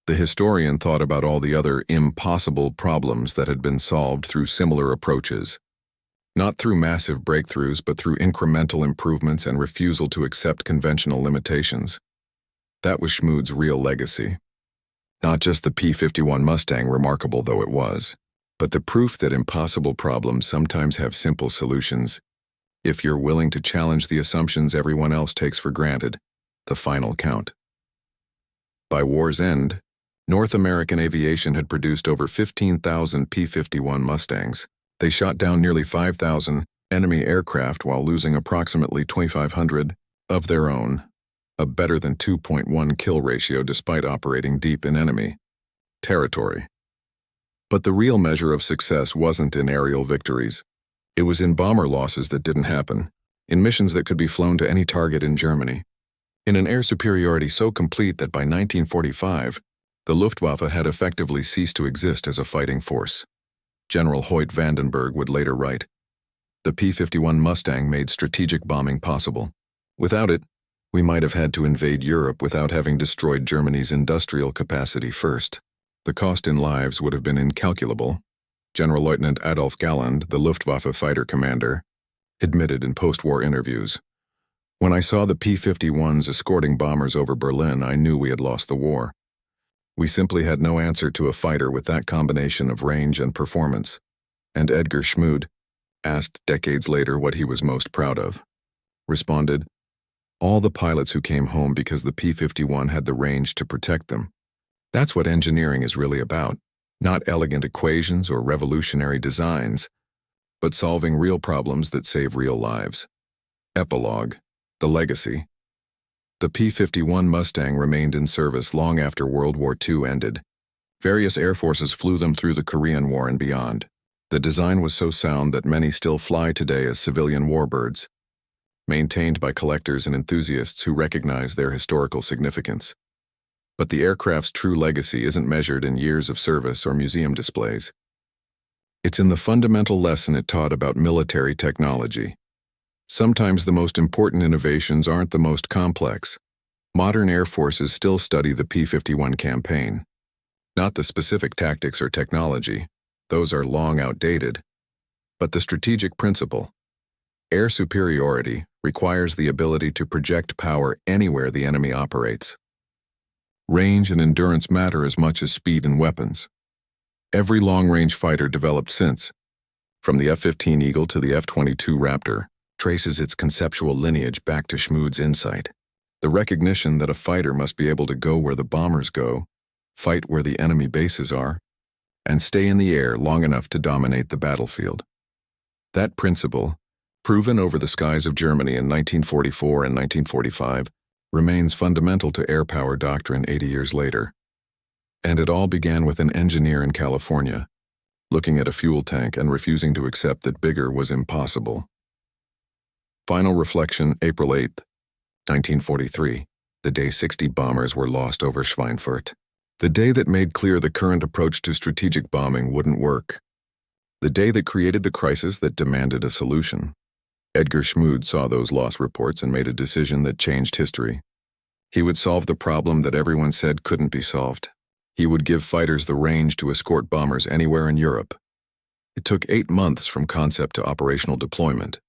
The historian thought about all the other impossible problems that had been solved through similar approaches. Not through massive breakthroughs, but through incremental improvements and refusal to accept conventional limitations. That was Schmued's real legacy. Not just the P-51 Mustang, remarkable though it was, but the proof that impossible problems sometimes have simple solutions, if you're willing to challenge the assumptions everyone else takes for granted, the final count. By war's end, North American aviation had produced over 15,000 P-51 Mustangs. They shot down nearly 5,000 enemy aircraft while losing approximately 2,500 of their own, a better than 2.1 kill ratio despite operating deep in enemy territory. But the real measure of success wasn't in aerial victories. It was in bomber losses that didn't happen, in missions that could be flown to any target in Germany, in an air superiority so complete that by 1945, the Luftwaffe had effectively ceased to exist as a fighting force. General Hoyt Vandenberg would later write, "The P-51 Mustang made strategic bombing possible. Without it, we might have had to invade Europe without having destroyed Germany's industrial capacity first. The cost in lives would have been incalculable." General Lieutenant Adolf Galland, the Luftwaffe fighter commander, admitted in post-war interviews, "When I saw the P-51s escorting bombers over Berlin, I knew we had lost the war. We simply had no answer to a fighter with that combination of range and performance. And Edgar Schmued, asked decades later what he was most proud of, responded, all the pilots who came home because the P-51 had the range to protect them. That's what engineering is really about, not elegant equations or revolutionary designs, but solving real problems that save real lives. Epilogue: The Legacy. The P-51 Mustang remained in service long after World War II ended. Various air forces flew them through the Korean War and beyond. The design was so sound that many still fly today as civilian warbirds, maintained by collectors and enthusiasts who recognize their historical significance. But the aircraft's true legacy isn't measured in years of service or museum displays. It's in the fundamental lesson it taught about military technology. Sometimes the most important innovations aren't the most complex. Modern air forces still study the P-51 campaign. Not the specific tactics or technology, those are long outdated, but the strategic principle. Air superiority requires the ability to project power anywhere the enemy operates. Range and endurance matter as much as speed and weapons. Every long-range fighter developed since, from the F-15 Eagle to the F-22 Raptor, traces its conceptual lineage back to Schmued's insight. The recognition that a fighter must be able to go where the bombers go, fight where the enemy bases are, and stay in the air long enough to dominate the battlefield. That principle, proven over the skies of Germany in 1944 and 1945, remains fundamental to air power doctrine 80 years later. And it all began with an engineer in California, looking at a fuel tank and refusing to accept that bigger was impossible. Final reflection, April 8, 1943, the day 60 bombers were lost over Schweinfurt. The day that made clear the current approach to strategic bombing wouldn't work. The day that created the crisis that demanded a solution. Edgar Schmued saw those loss reports and made a decision that changed history. He would solve the problem that everyone said couldn't be solved. He would give fighters the range to escort bombers anywhere in Europe. It took 8 months from concept to operational deployment.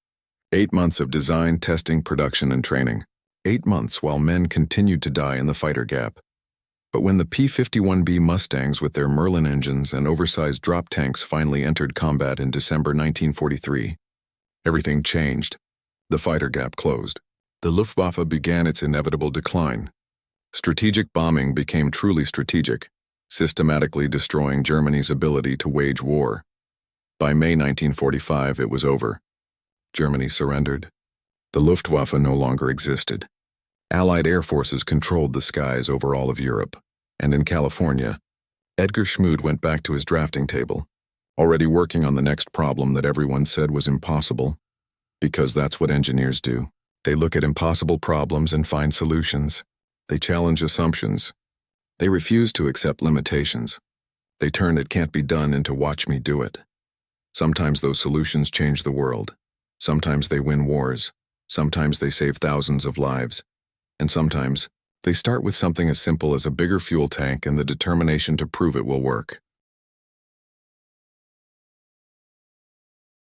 8 months of design, testing, production, and training. 8 months while men continued to die in the fighter gap. But when the P-51B Mustangs with their Merlin engines and oversized drop tanks finally entered combat in December 1943, everything changed. The fighter gap closed. The Luftwaffe began its inevitable decline. Strategic bombing became truly strategic, systematically destroying Germany's ability to wage war. By May 1945, it was over. Germany surrendered. The Luftwaffe no longer existed. Allied air forces controlled the skies over all of Europe, and in California, Edgar Schmued went back to his drafting table, already working on the next problem that everyone said was impossible, because that's what engineers do. They look at impossible problems and find solutions. They challenge assumptions. They refuse to accept limitations. They turn "it can't be done" into "watch me do it." Sometimes those solutions change the world. Sometimes they win wars. Sometimes they save thousands of lives. And sometimes, they start with something as simple as a bigger fuel tank and the determination to prove it will work.